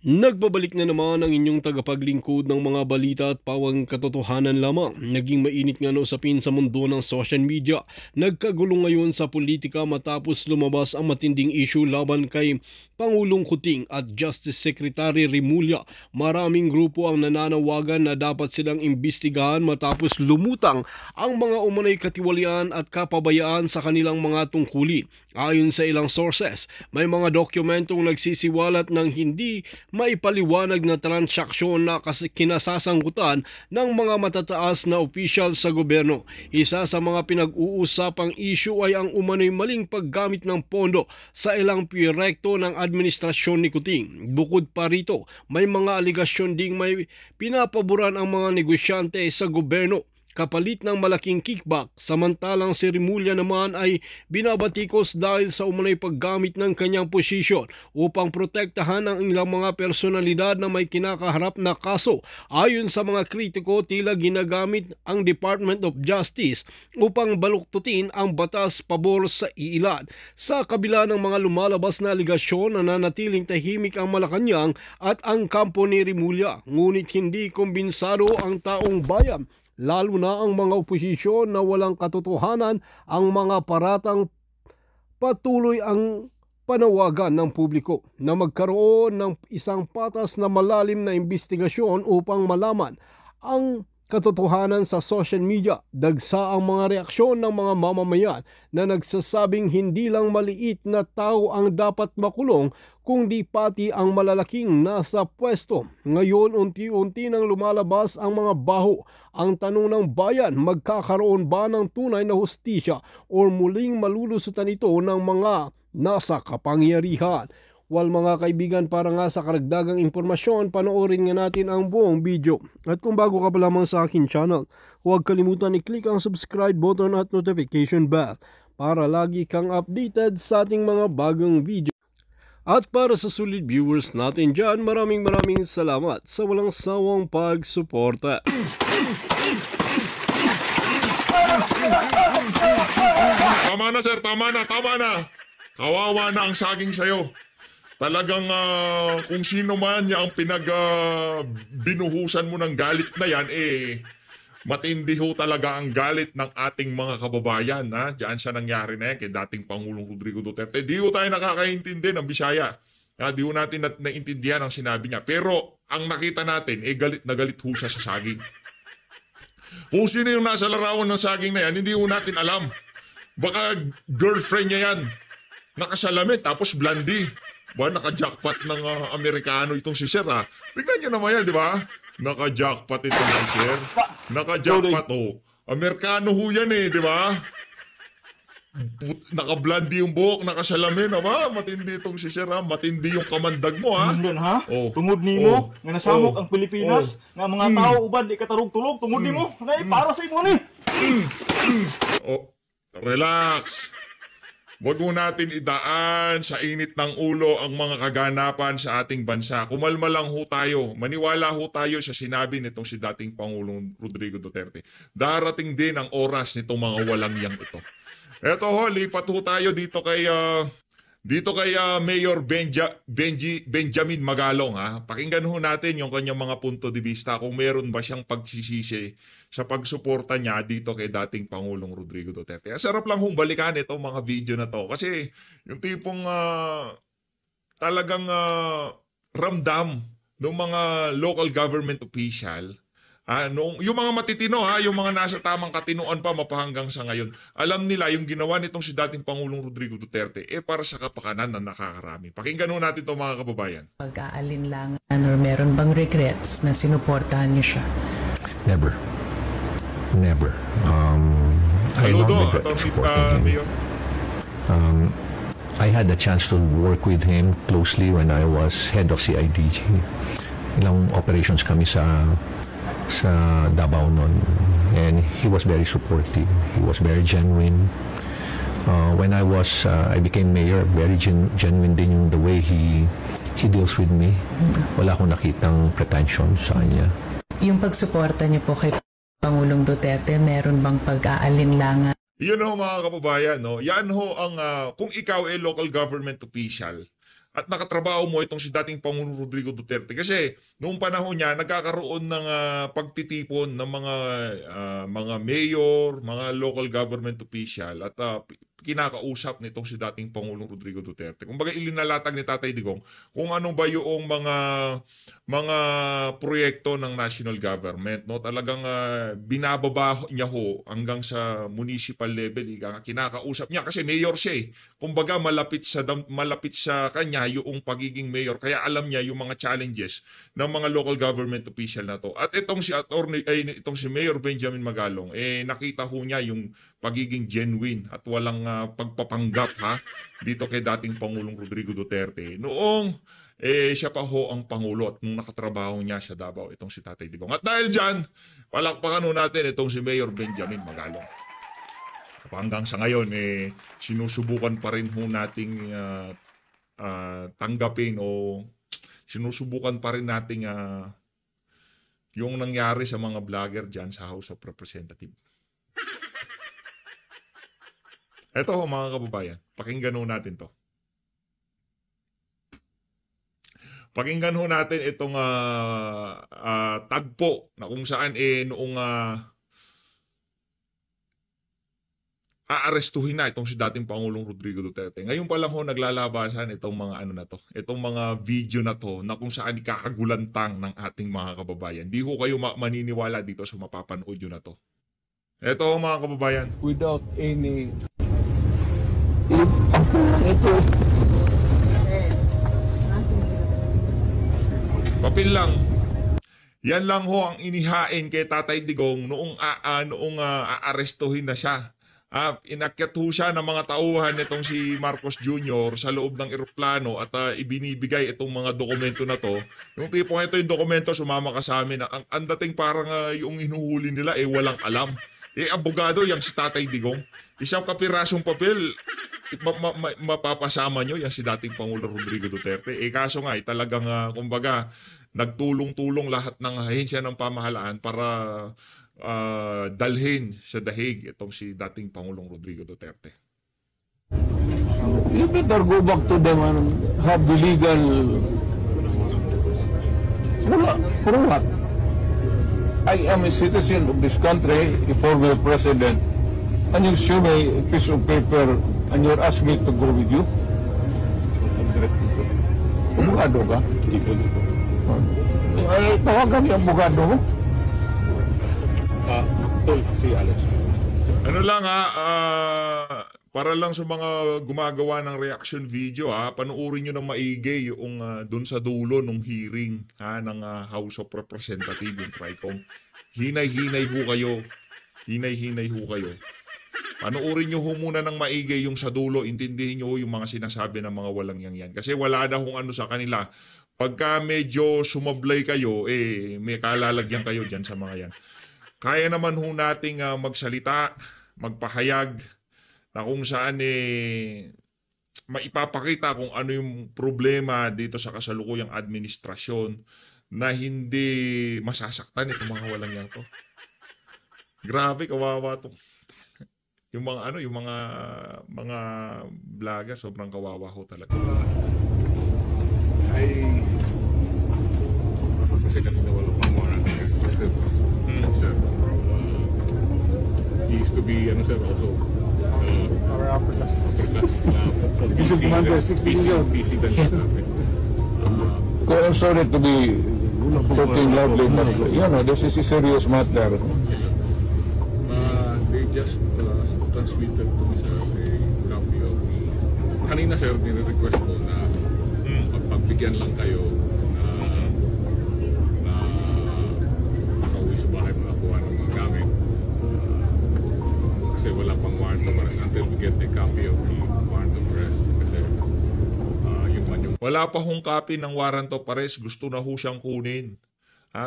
Nagbabalik na naman ang inyong tagapaglingkod ng mga balita at pawang katotohanan lamang. Naging mainit nga na usapin sa mundo ng social media. Nagkagulo ngayon sa politika matapos lumabas ang matinding issue laban kay Pangulong Kuting at Justice Secretary Remulla. Maraming grupo ang nananawagan na dapat silang imbestigahan matapos lumutang ang mga umunay katiwalian at kapabayaan sa kanilang mga tungkulin. Ayon sa ilang sources, may mga dokumentong nagsisiwalat ng hindi maipaliwanag na transaksyon na kinasasangkutan ng mga matataas na opisyal sa gobyerno. Isa sa mga pinag-uusapang issue ay ang umano'y maling paggamit ng pondo sa ilang proyekto ng administrasyon ni Kuting. Bukod pa rito, may mga aligasyon ding may pinapaboran ang mga negosyante sa gobyerno kapalit ng malaking kickback, samantalang si Remulla naman ay binabatikos dahil sa umunay paggamit ng kanyang posisyon upang protektahan ang ilang mga personalidad na may kinakaharap na kaso. Ayon sa mga kritiko, tila ginagamit ang Department of Justice upang baluktutin ang batas pabor sa iilan. Sa kabila ng mga lumalabas na aligasyon, nananatiling tahimik ang Malacanang at ang kampo ni Remulla, ngunit hindi kumbinsado ang taong bayan, lalo na ang mga oposisyon na walang katotohanan. Ang mga paratang patuloy ang panawagan ng publiko na magkaroon ng isang patas na malalim na imbestigasyon upang malaman ang katotohanan sa social media. Dagsa ang mga reaksyon ng mga mamamayan na nagsasabing hindi lang maliit na tao ang dapat makulong, kundi pati ang malalaking nasa pwesto. Ngayon, unti-unti nang lumalabas ang mga baho. Ang tanong ng bayan, magkakaroon ba ng tunay na hustisya o muling malulusutan ito ng mga nasa kapangyarihan? Well, mga kaibigan, para nga sa karagdagang impormasyon, panoorin nga natin ang buong video. At kung bago ka pa lamang sa akin channel, huwag kalimutan i-click ang subscribe button at notification bell para lagi kang updated sa ating mga bagong video. At para sa solid viewers natin dyan, maraming salamat sa walang sawang pagsuporta. Tama na sir, tama na. Kawawa na ang saging sa'yo. Talagang kung sino man ang binuhusan mo ng galit na yan, matindi ho talaga ang galit ng ating mga kababayan. Diyan siya nangyari na yan kay dating Pangulong Rodrigo Duterte. Di ho tayo nakakaintindi ng Bisaya. Di ho natin naintindihan ang sinabi niya. Pero ang nakita natin, galit na galit ho siya sa saging. Kung sino yung nasa larawan ng saging na yan, hindi ho natin alam. Baka girlfriend niya yan. Nakasalamin, tapos blondie. Naka-jackpot ng Amerikano itong si Sir. Tingnan niyo naman yan, di ba? Naka-jackpot itong si Sir. Naka-jackpot, Amerikano ho yan di ba? Naka-blondie yung buhok, nakasalamin, matindi itong si Sir, matindi yung kamandag mo, Yan, tungod nimo, nga nasamok ang Pilipinas, nga mga tao uban, di katarog-tulog, tungod nimo, para sa imo ni. Relax. Huwag mo natin idaan sa init ng ulo ang mga kaganapan sa ating bansa. Kumalma lang ho tayo. Maniwala ho tayo sa sinabi nitong si dating Pangulong Rodrigo Duterte. Darating din ang oras nitong mga walang yang ito. Eto lipat ho tayo dito kay Mayor Benjamin Magalong. Pakinggan ho natin yung kanyang mga punto de vista kung meron ba siyang pagsisisi sa pagsuporta niya dito kay dating Pangulong Rodrigo Duterte. Sarap lang hong balikan itong mga video na to kasi yung tipong talagang ramdam ng mga local government official, yung mga matitino, yung mga nasa tamang katinuan pa mapahanggang sa ngayon, alam nila yung ginawa nitong si dating Pangulong Rodrigo Duterte para sa kapakanan na nakakarami. Pakinggan ho natin ito mga kababayan. Pag-aalinlangan or meron bang regrets na sinuportahan niyo siya? Never. Saludo, Atty. Mayor. I had a chance to work with him closely when I was head of CIDG. Ilang operations kami sa Davao noon, and he was very supportive. He was very genuine. When I became mayor, very genuine din yung the way he deals with me. Wala akong nakitang pretension sa kanya. Yung pagsuporta niyo po kay Pangulong Duterte, meron bang pag-aalinlangan? Yun ho mga kababayan, yan ho ang kung ikaw local government official, at nakatrabaho mo itong si dating Pangulong Rodrigo Duterte. Kasi noong panahon niya, nagkakaroon ng pagtitipon ng mga mayor, mga local government official at kinakausap nitong si dating Pangulong Rodrigo Duterte. Kumbaga ilinalatag ni Tatay Digong kung ano ba yung mga proyekto ng national government, no? Talagang binababa niya ho hanggang sa municipal level, kinakausap niya kasi mayor siya eh. Kumbaga malapit sa kanya yung pagiging mayor, kaya alam niya yung mga challenges ng mga local government official na to. At itong si Mayor Benjamin Magalong nakita ho niya yung pagiging genuine at walang pagpapanggap dito kay dating Pangulong Rodrigo Duterte noong siya pa ho ang Pangulo at nung nakatrabaho niya sa Davao itong si Tatay Digong. At dahil dyan, palakpakan ho natin itong si Mayor Benjamin Magalong. Hanggang sa ngayon sinusubukan pa rin ho nating tanggapin o sinusubukan pa rin nating yung nangyari sa mga vlogger dyan sa House of Representatives. Eto ho mga kababayan, pakinggan ho natin to. Pakinggan ho natin itong tagpo na kung saan noong aarestuhin na itong si dating Pangulong Rodrigo Duterte. Ngayon pa lang ho naglalabasan itong mga itong mga video na to na kung saan ikakagulantang ng ating mga kababayan. Di ho kayo maniniwala dito sa mapapanood yun na to. Eto ho mga kababayan. Without any Papel lang. Yan lang ho ang inihain kay Tatay Digong noong aarestuhin na siya. Inakyat ho siya ng mga tauhan nitong si Marcos Jr. sa loob ng eroplano at ibinibigay itong mga dokumento na to. Yung tipong ito yung dokumento, sumama ka sa amin. Ang dating parang yung hinuhuli nila walang alam. Abogado yang si Tatay Digong. Isang kapirasong papel, mapapasama nyo yan si dating Pangulo Rodrigo Duterte. Kaso nga, talagang kumbaga, nagtulong-tulong lahat ng ahensya ng pamahalaan para dalhin sa dahig itong si dating Pangulong Rodrigo Duterte. you better go back to them and have the legal for what? I am a citizen of this country, a former president, and you show me a piece of paper and you're asking me to go with you? Abogado ka? Tawagan yung abogado mo. Si Alex. Ano lang para lang sa mga gumagawa ng reaction video panuorin nyo ng maigi yung dun sa dulo ng hearing ng House of Representatives, yung TRICOM. Hinay-hinay ho kayo. Hinay-hinay ho kayo. Panuorin nyo ho muna ng maigi yung sa dulo, intindihin nyo yung mga sinasabi ng mga walang yan. Kasi wala na hong ano sa kanila. Pagka medyo sumablay kayo, may kalalagyan kayo dyan sa mga yan. Kaya naman ho nating magsalita, magpahayag, na kung saan maipapakita kung ano yung problema dito sa kasalukuyang administrasyon na hindi masasaktan itong mga walang yan to. Grabe, kawawa to. Yung mga yung mga vlogger, sobrang kawawa ho talaga. Kasi kanina wala pang warrant. Sir, he used to be sir, also Our upper class. Bishop Commander, 16 years. PC I'm sorry to be talking loudly, but this is a serious matter. They just transmitted to me, sir, a copy of the... Kanina, sir, nire-request ko na pagbigyan lang kayo na makauwi sa bahay mo nakuha ng mga gamit. Kasi wala pang warrant of arrest until we get a copy of the warrant of arrest. Kasi yung wala pa hong copy ng warrant of arrest, gusto na ho siyang kunin.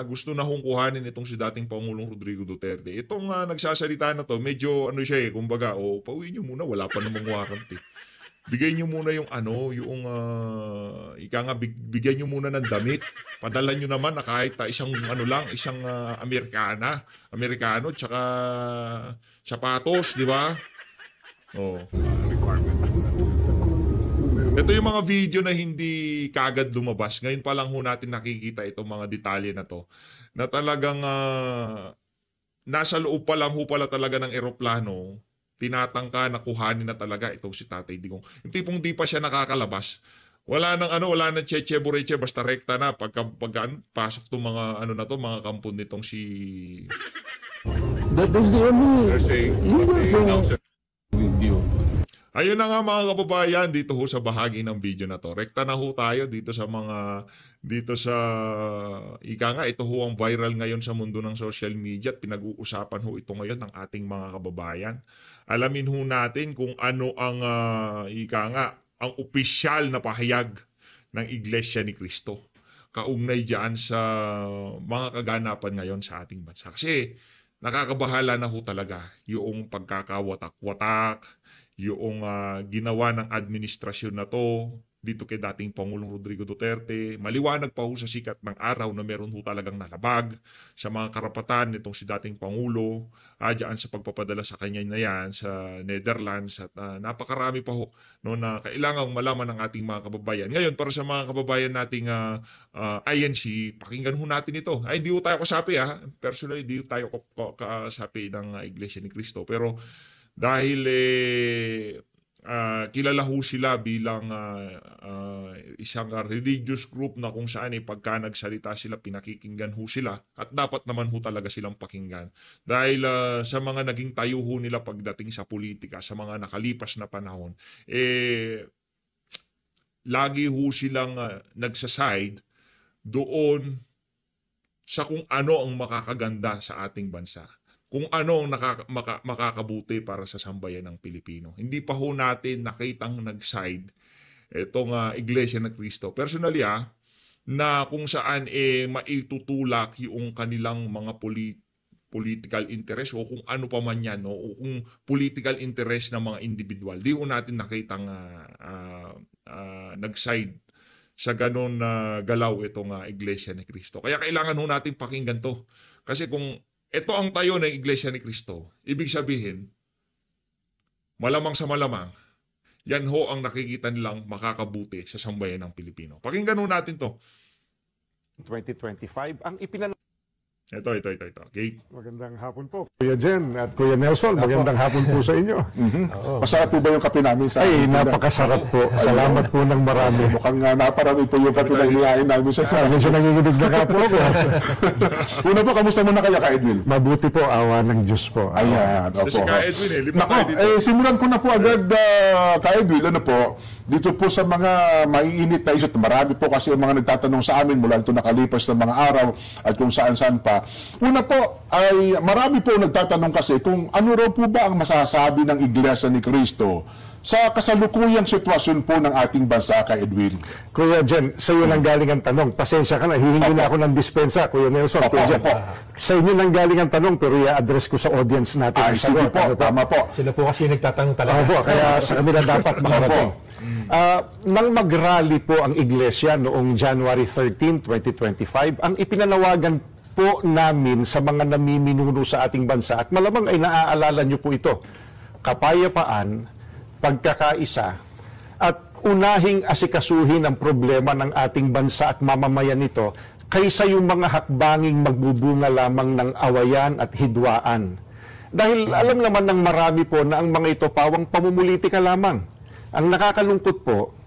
Gusto na hong kuhanin itong si dating Pangulong Rodrigo Duterte. Itong nagsasalita na to, medyo siya kumbaga, pauwi nyo muna, wala pa namang warrant Bigay nyo muna yung bigyan nyo muna ng damit. Padala nyo naman na kahit isang isang Amerikano, tsaka sapatos, di ba? requirement. Ito yung mga video na hindi kagad lumabas. Ngayon pa lang ho natin nakikita itong mga detalye na to. Na talagang nasa loob pa lang ho pala talaga ng eroplano, tinatangka na kuhanin na talaga itong si Tatay Digong. Yung tipong di pa siya nakakalabas. Wala nang cheche-bureche, basta rekta na pagka pasok tong mga mga kampon nitong si... That is the only They're saying, legal they thing announced it. with you. Ayun na nga mga kababayan, dito ho sa bahagi ng video na to. Rekta na ho tayo dito sa ika nga, ito ho ang viral ngayon sa mundo ng social media at pinag-uusapan ho ito ngayon ng ating mga kababayan. Alamin ho natin kung ano ang ang opisyal na pahayag ng Iglesia ni Cristo kaugnay diyan sa mga kaganapan ngayon sa ating bansa. Kasi nakakabahala na ho talaga yung pagkakawatak-watak, yung ginawa ng administrasyon na to dito kay dating Pangulong Rodrigo Duterte. Maliwanag pa ho sa sikat ng araw na meron ho talagang nalabag sa mga karapatan nitong si dating Pangulo diyan sa pagpapadala sa kanya na yan sa Netherlands at napakarami pa ho na kailangang malaman ng ating mga kababayan. Ngayon, para sa mga kababayan nating INC, pakinggan ho natin ito. Ay, hindi ho tayo kasapi personally, hindi ho tayo kasapi ng Iglesia ni Cristo. Pero dahil kilala ho sila bilang isang religious group na kung saan pagka nagsalita sila, pinakikinggan ho sila at dapat naman ho talaga silang pakinggan. Dahil sa mga naging tayo ho nila pagdating sa politika, sa mga nakalipas na panahon, lagi ho silang nagsaside doon sa kung ano ang makakaganda sa ating bansa. Kung ano ang makakabuti para sa sambayan ng Pilipino. Hindi pa ho natin nakitang nag-side itong Iglesia ng Cristo. Personally na kung saan maitutulak yung kanilang mga political interest o kung ano pa man yan, o kung political interest ng mga individual. Di ho natin nakitang nag-side sa ganon na galaw itong Iglesia ni Cristo. Kaya kailangan ho natin pakinggan to. Kasi kung ito ang tayo ng Iglesia ni Cristo, ibig sabihin, malamang sa malamang, yan ho ang nakikita nilang makakabuti sa sambayan ng Pilipino. Pakinggan ho natin to. 2025, ang Ito. Okay? Magandang hapon po, Kuya Jen at Kuya Nelson. Magandang hapon po sa inyo. Masarap po ba yung kape namin? Ay, napakasarap po. Salamat po ng marami. Mukhang naparami po yung kape na inihain namin sa Medyo nanginginig na ka po. Una po, kamusta muna kaya ka Edwin? Mabuti po, awa ng Diyos po. Ayan, opo. Kasi ka Edwin lipat Nako, tayo dito. simulan ko na po agad ka Edwin, dito po sa mga maiinit na isot, marami po kasi ang mga nagtatanong sa amin mula ito nakalipas ng mga araw at kung saan-saan pa. Una po ay marami po nagtatanong kasi kung ano raw po ba ang masasabi ng Iglesia ni Cristo sa kasalukuyang sitwasyon po ng ating bansa, ka Edwin. Kuya Jen, sa iyo nang galing ang tanong. Pasensya ka na, hihingi na ako ng dispensa, Kuya Nelson. Kuya Jen, sa inyo nang galing ang tanong, pero i-address ko sa audience natin. Ay, sige po, tama po. Sila po kasi nagtatanong talaga. Po, kaya sa kanila dapat makarating. Nang mag-rally po ang Iglesia noong January 13, 2025, ang ipinanawagan po namin sa mga namiminuno sa ating bansa, at malamang ay naaalala nyo po ito, kapayapaan, pagkakaisa, at unahing asikasuhin ang problema ng ating bansa at mamamayan nito kaysa yung mga hakbanging magbubunga lamang ng awayan at hidwaan. Dahil alam naman ng marami po na ang mga ito pawang pamumulitika lamang. Ang nakakalungkot po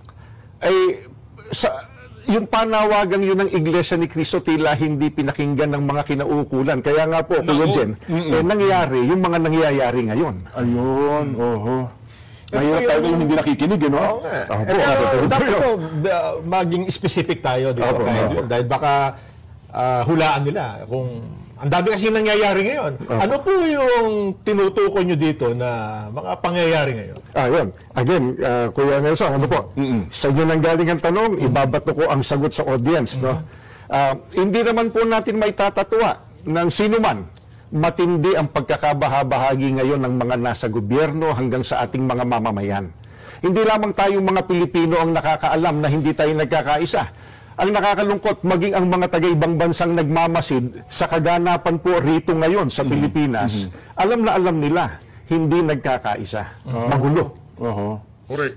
ay yung panawagan yun ng Iglesia ni Cristo tila hindi pinakinggan ng mga kinaukulan. Kaya nga po, Kuya Jen, nangyayari yung mga nangyayari ngayon. Ayun, mahirap tayo yung hindi nakikinig, no? Dapat po maging specific tayo dito. Dahil baka hulaan nila kung ang dami kasi nangyayari ngayon. Ano po yung tinutukoy nyo dito na mga pangyayari ngayon? Yun. Again, Kuya Nelson, ano po? Sa inyo nang galing ang tanong, ibabato ko ang sagot sa audience. No? Hindi naman po natin maitatatawa ng sino man. Matindi ang pagkakabahabahagi ngayon ng mga nasa gobyerno hanggang sa ating mga mamamayan. Hindi lamang tayong mga Pilipino ang nakakaalam na hindi tayo nagkakaisa. Ang nakakalungkot, maging ang mga taga-ibang bansang nagmamasid sa kaganapan po rito ngayon sa Pilipinas, alam na alam nila, hindi nagkakaisa. Magulo. Correct.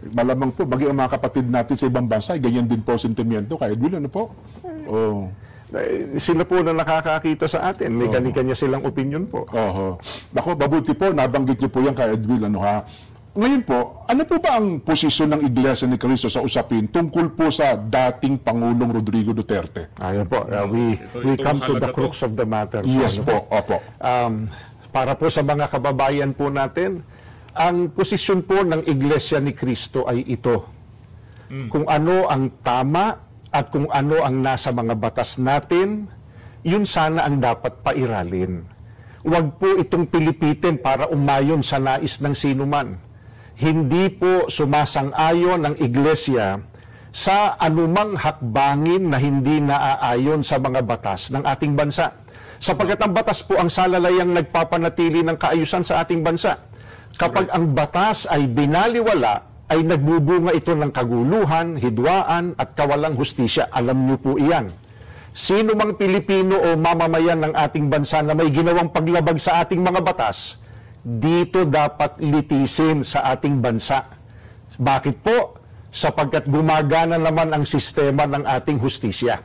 Malamang po, bagay ang mga kapatid natin sa ibang bansa, ganyan din po sentimiento. Kaya Edwin, ano po? Oh. Sila po na nakakakita sa atin. May kanya-kanya silang opinion po. Nako, mabuti po, nabanggit niyo po yan kay Edwin, ano ha? Ngayon po, ano po ba ang posisyon ng Iglesia ni Cristo sa usapin tungkol po sa dating Pangulong Rodrigo Duterte? Ayan po, we come to the crux of the matter. Yes po, opo. Para po sa mga kababayan po natin, ang posisyon po ng Iglesia ni Cristo ay ito. Kung ano ang tama at kung ano ang nasa mga batas natin, yun sana ang dapat pairalin. Huwag po itong pilipitin para umayon sa nais ng sinuman. Hindi po sumasang-ayon ang Iglesia sa anumang hakbangin na hindi naaayon sa mga batas ng ating bansa. Sapagkat ang batas po ang salalayang nagpapanatili ng kaayusan sa ating bansa. Kapag ang batas ay binaliwala, ay nagbubunga ito ng kaguluhan, hidwaan at kawalang hustisya. Alam niyo po iyan. Sino mang Pilipino o mamamayan ng ating bansa na may ginawang paglabag sa ating mga batas, dito dapat litisin sa ating bansa. Bakit po? Sapagkat gumagana naman ang sistema ng ating hustisya.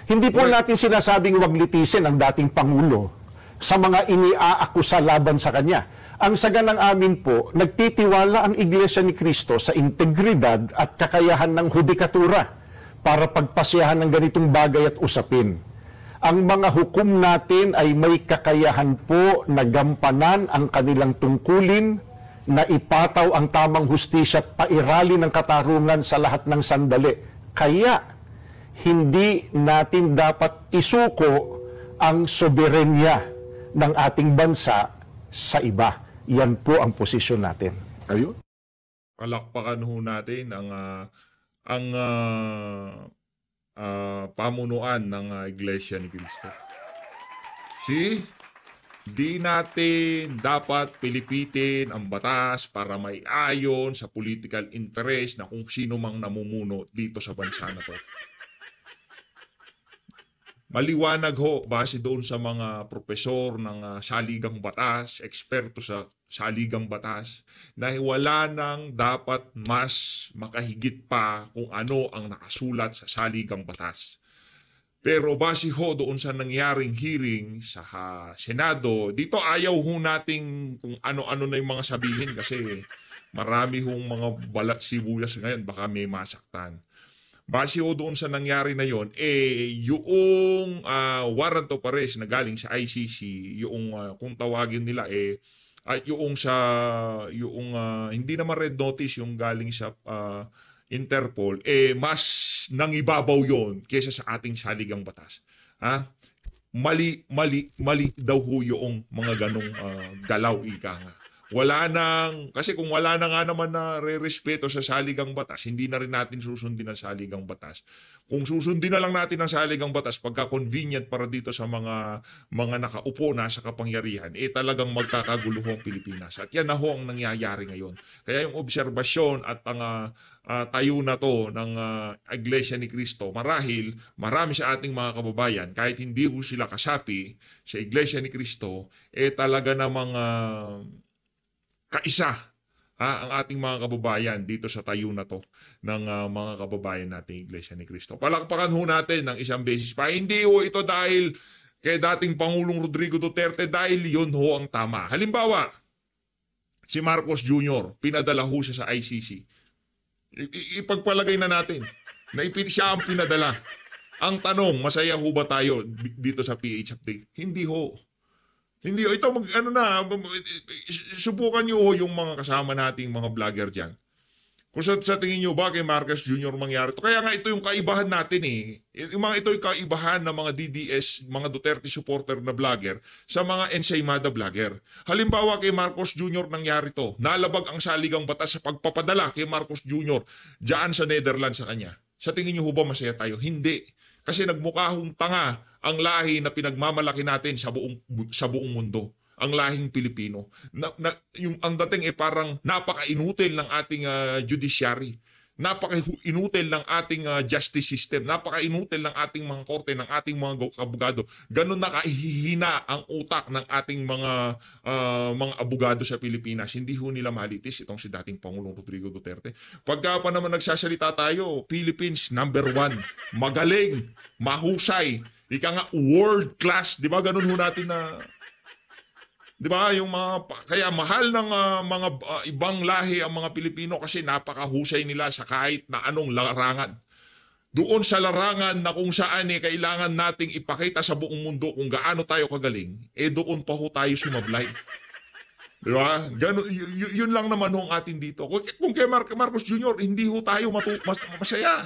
Hindi po natin sinasabing wag litisin ang dating Pangulo sa mga iniaakusa laban sa kanya. Ang saga ng amin po, nagtitiwala ang Iglesia ni Cristo sa integridad at kakayahan ng hudikatura para pagpasyahan ng ganitong bagay at usapin. Ang mga hukom natin ay may kakayahan po na gampanan ang kanilang tungkulin, na ipataw ang tamang hustisya at pairalin ng katarungan sa lahat ng sandali. Kaya, hindi natin dapat isuko ang soberenya ng ating bansa sa iba. Yan po ang posisyon natin. Ayun. Palakpakan ho natin ang pamunuan ng Iglesia ni Cristo. See? Di natin dapat pilipitin ang batas para may ayon sa political interest na kung sino mang namumuno dito sa bansa na to. Maliwanag ho, base doon sa mga propesor ng saligang batas, eksperto sa saligang batas, na wala nang dapat mas makahigit pa kung ano ang nakasulat sa saligang batas. Pero base ho doon sa nangyaring hearing sa Senado, dito ayaw ho nating kung ano-ano na yung mga sabihin kasi marami hong mga balat sibuyas ngayon, baka may masaktan. Base ho doon sa nangyari na yon, yung warrant of arrest na galing sa ICC, yung kung tawagin nila at yung hindi naman red notice yung galing sa Interpol, mas nangibabaw yon kaysa sa ating saligang batas. Mali daw ho yung mga ganong galaw, ika nga. Kasi kung wala na nga naman na re-respeto sa saligang batas, hindi na rin natin susundin ang saligang batas. Kung susundin na lang natin ang saligang batas pagka convenient para dito sa mga nakaupo na sa kapangyarihan, talagang magkakagulo ho ang Pilipinas. At yan na ho ang nangyayari ngayon. Kaya yung obserbasyon at ang tayo na to ng Iglesia ni Cristo, marahil marami sa ating mga kababayan, kahit hindi ho sila kasapi sa Iglesia ni Cristo, talaga namang kaisa ang ating mga kababayan dito sa tayo na to ng mga kababayan nating Iglesia ni Cristo. Palakpakan ho natin ng isang beses pa. Hindi ho ito dahil kay dating Pangulong Rodrigo Duterte, dahil yun ho ang tama. Halimbawa, si Marcos Jr., pinadala ho siya sa ICC. Ipagpalagay na natin na siya ang pinadala. Ang tanong, masaya ho ba tayo dito sa PH Update? Hindi ho. Hindi, ito subukan nyo yung mga kasama nating mga vlogger dyan. Kung sa tingin nyo ba kay Marcos Jr. mangyari ito? Kaya nga ito yung kaibahan natin ito yung kaibahan ng mga DDS, mga Duterte supporter na vlogger sa mga ensaymada vlogger. Halimbawa kay Marcos Jr. nangyari ito. Nalabag ang saligang batas sa pagpapadala kay Marcos Jr. dyan sa Netherlands sa kanya. Sa tingin nyo ba masaya tayo? Hindi. Kasi nagmukha hong tanga ang lahi na pinagmamalaki natin sa buong mundo, ang lahing Pilipino. Yung ang dating parang napaka-inutil ng ating judiciary Napaka-inutil ng ating justice system. Napaka-inutil ng ating mga korte, ng ating mga abogado. Ganun nakahihina ang utak ng ating mga abogado sa Pilipinas. Hindi ho nila malitis itong si dating Pangulong Rodrigo Duterte. Pagka pa naman nagsasalita tayo, Philippines, #1. Magaling, mahusay, ika nga world class. Di ba ganun ho natin na... Di ba? Yung kaya mahal ng mga ibang lahi ang mga Pilipino kasi napakahusay nila sa kahit na anong larangan. Doon sa larangan na kung saan kailangan nating ipakita sa buong mundo kung gaano tayo kagaling, doon pa ho tayo sumablay. Di ba? Ganun, yun lang naman ho ang atin dito. Kung kay Marcos Jr., hindi ho tayo masaya.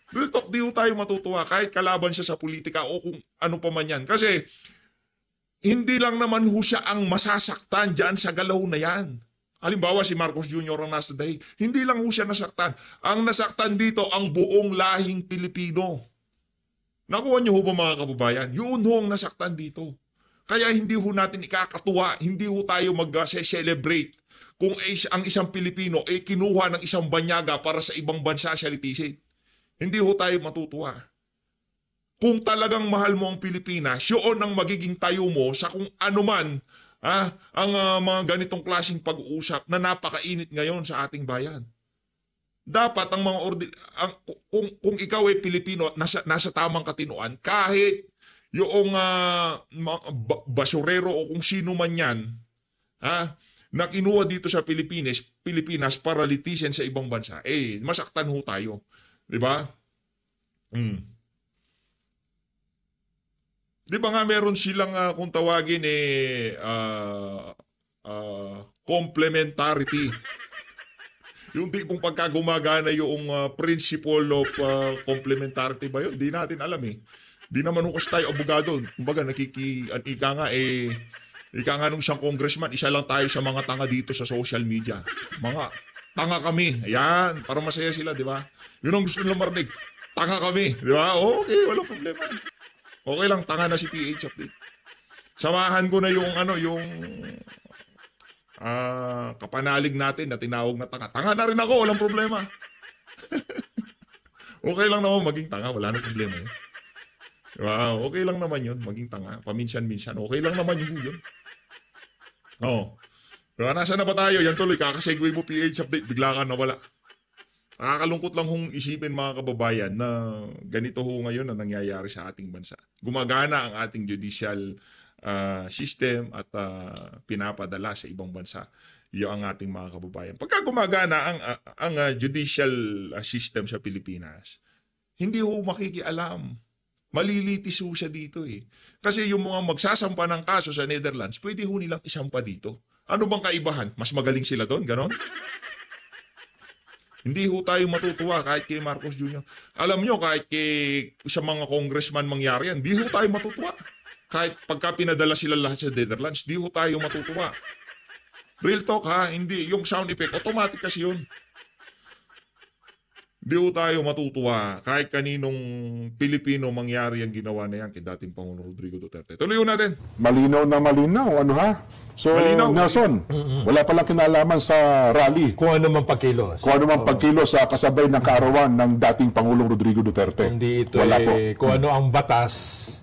Real talk, di ho tayo matutuwa kahit kalaban siya sa politika o kung ano pa man yan. Kasi hindi lang naman ho siya ang masasaktan dyan sa galaw na yan. Halimbawa si Marcos Jr. ang nasa dahig. Hindi lang ho siya nasaktan. Ang nasaktan dito ang buong lahing Pilipino. Nakuha niyo ho ba mga kababayan? Yun ho ang nasaktan dito. Kaya hindi ho natin ikakatuwa, hindi ho tayo mag-celebrate kung ang isang Pilipino kinuha ng isang banyaga para sa ibang bansa siya litisin. Hindi ho tayo matutuwa. Kung talagang mahal mo ang Pilipinas, yun ang magiging tayo mo sa kung ano man ang mga ganitong klaseng pag-uusap na napakainit ngayon sa ating bayan. Dapat ang mga kung ikaw ay Pilipino at nasa tamang katinoan, kahit yung basurero o kung sino man yan na kinuha dito sa Pilipinas para litisin sa ibang bansa, masaktan ho tayo. Diba? Di ba nga meron silang kung tawagin complementarity. Yung tipong pagka gumagana yung principle of complementarity ba yun? Di natin alam eh. Di naman hukas tayo abogado. Kumbaga ika nga nung isang congressman, isa lang tayo sa mga tanga dito sa social media. Mga tanga kami. Ayan, para masaya sila, di ba? Yun ang gusto nila marinig. Tanga kami, di ba? Okay, walang problema. Okay lang, tanga na si PH Update. Samahan ko na yung kapanalig natin na tinawag na tanga. Tanga na rin ako, walang problema. Okay lang naman maging tanga, wala nang problema yun. Wow, okay lang naman yun, maging tanga. Paminsan-minsan, okay lang naman yun. Nasa na ba tayo? Yan tuloy, kakasegue mo PH Update, bigla ka nawala. Nakakalungkot lang hong isipin mga kababayan na ganito ho ngayon na nangyayari sa ating bansa. Gumagana ang ating judicial system at pinapadala sa ibang bansa yung ang ating mga kababayan. Pagka gumagana ang judicial system sa Pilipinas, hindi ho makikialam. Malilitis ho siya dito eh. Kasi yung mga magsasampa ng kaso sa Netherlands, pwede ho nilang isampa dito. Ano bang kaibahan? Mas magaling sila doon, ganon? Hindi ho tayo matutuwa kahit kay Marcos Jr. Alam nyo, kahit sa mga congressman mangyari yan, hindi ho tayo matutuwa. Kahit pagka pinadala sila lahat sa Netherlands, hindi ho tayo matutuwa. Real talk ha, hindi. Yung sound effect, automatic kasi yun. Hindi ho tayo matutuwa kahit kaninong Pilipino mangyari ang ginawa na yan kay dating Pangulong Rodrigo Duterte. Tuloy natin. Malinaw na malinaw, ano ha? So, Nelson, wala palang kinalaman sa rally. Kung ano man pagkilos. Kung ano man pagkilos sa kasabay ng kaarawan ng dating Pangulong Rodrigo Duterte. Hindi ito wala po. Kung ano ang batas,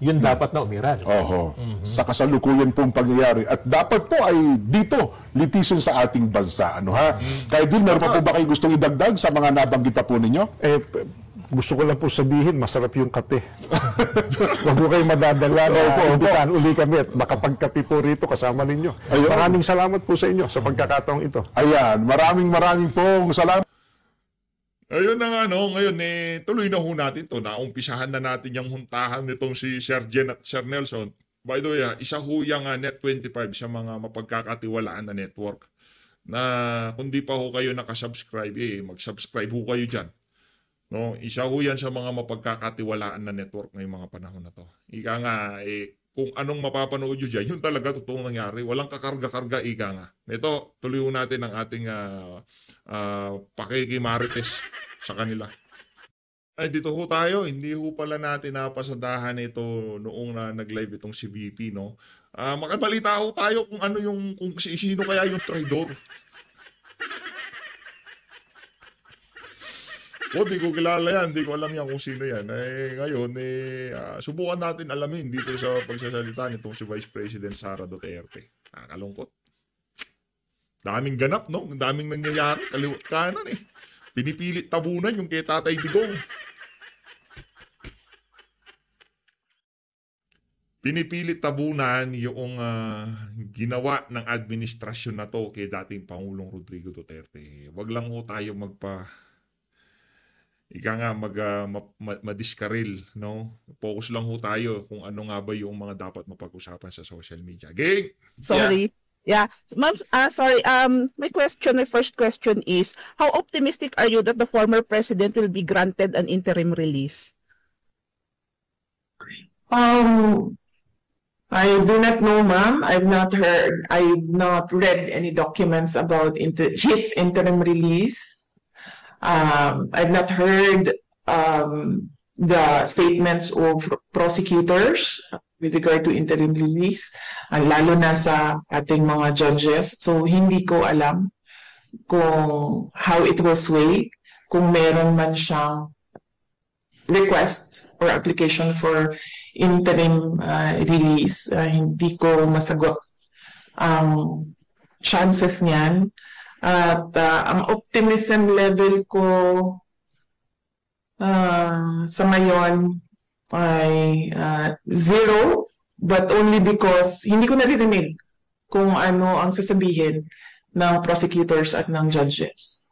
yun dapat na umiral. Oho. Sa kasalukuyan pong pangyayari. At dapat po ay dito, litisin sa ating bansa. Ano ha? Kaya din, meron pa po ba kayo gustong idagdag sa mga nabanggit po ninyo? Gusto ko lang po sabihin, masarap yung kape. Huwag mo kayo madadala na imbitahan uli kami at makapagkape po rito kasama ninyo. Ayun. Maraming salamat po sa inyo sa pagkakataong ito. Ayan, maraming pong salamat. Ayun na nga, ngayon tuloy na ho natin to. Naumpisahan na natin yung huntahan nitong si Sir Jen at Sir Nelson. By the way, isa ho yung Net25 sa mga mapagkakatiwalaan na network. Na kung di pa ho kayo nakasubscribe, mag-subscribe ho kayo dyan. No, isa ho yan sa mga mapagkakatiwalaan na network ngayong mga panahon na to. Ika nga, kung anong mapapanood nyo dyan, yun talaga totoong nangyari. Walang kakarga-karga, ika nga. Ito, tuloy ho natin ang ating pakikimarites sa kanila. Ay, dito ho tayo. Hindi ho pala natin napasadahan ito noong nag-live itong si VP, no? Makabalita ho tayo kung ano kung sino kaya yung traidor. Di ko kilala yan. Di ko alam yan kung sino yan. Ngayon, subukan natin alamin dito sa pagsasalita nitong si Vice President Sara Duterte. Nakakalungkot. Daming ganap, no? Daming nangyayari. Kaliwat kanan eh. Pinipilit tabunan yung kay Tatay Digong. Pinipilit tabunan yung ginawa ng administrasyon na to kay dating Pangulong Rodrigo Duterte. Wag lang ho tayo madiskaril, no? Focus lang ho tayo kung ano nga ba yung mga dapat mapag-usapan sa social media. Gang! Sorry. Yeah. Ma'am, sorry. My first question is, how optimistic are you that the former president will be granted an interim release? I do not know, ma'am. I've not read any documents about his interim release. I've not heard the statements of prosecutors with regard to interim release, lalo na sa ating mga judges. So, hindi ko alam kung how it will sway, kung meron man siyang request or application for interim release. Hindi ko masagot ang chances niyan. At ang optimism level ko sa ngayon ay 0, but only because hindi ko naririnig kung ano ang sasabihin ng prosecutors at ng judges.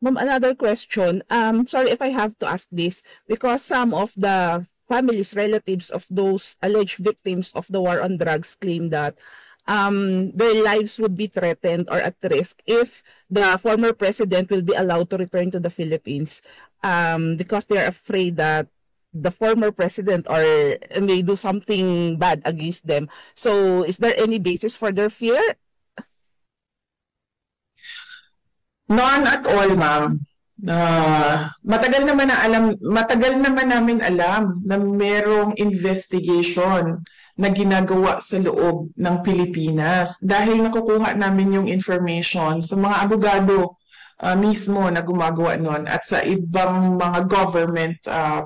Ma'am, another question. Sorry if I have to ask this, because some of the families, relatives of those alleged victims of the war on drugs claim that their lives would be threatened or at risk if the former president will be allowed to return to the Philippines, because they are afraid that the former president or may do something bad against them. So, is there any basis for their fear? None at all, ma'am. Matagal naman namin alam na merong investigation na ginagawa sa loob ng Pilipinas dahil nakukuha namin yung information sa mga abogado mismo na gumagawa nun at sa ibang mga government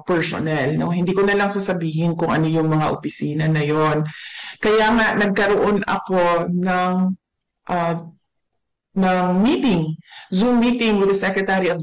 personnel. No? Hindi ko na lang sasabihin kung ano yung mga opisina na yon. Kaya nga nagkaroon ako ng meeting, Zoom meeting with the Secretary of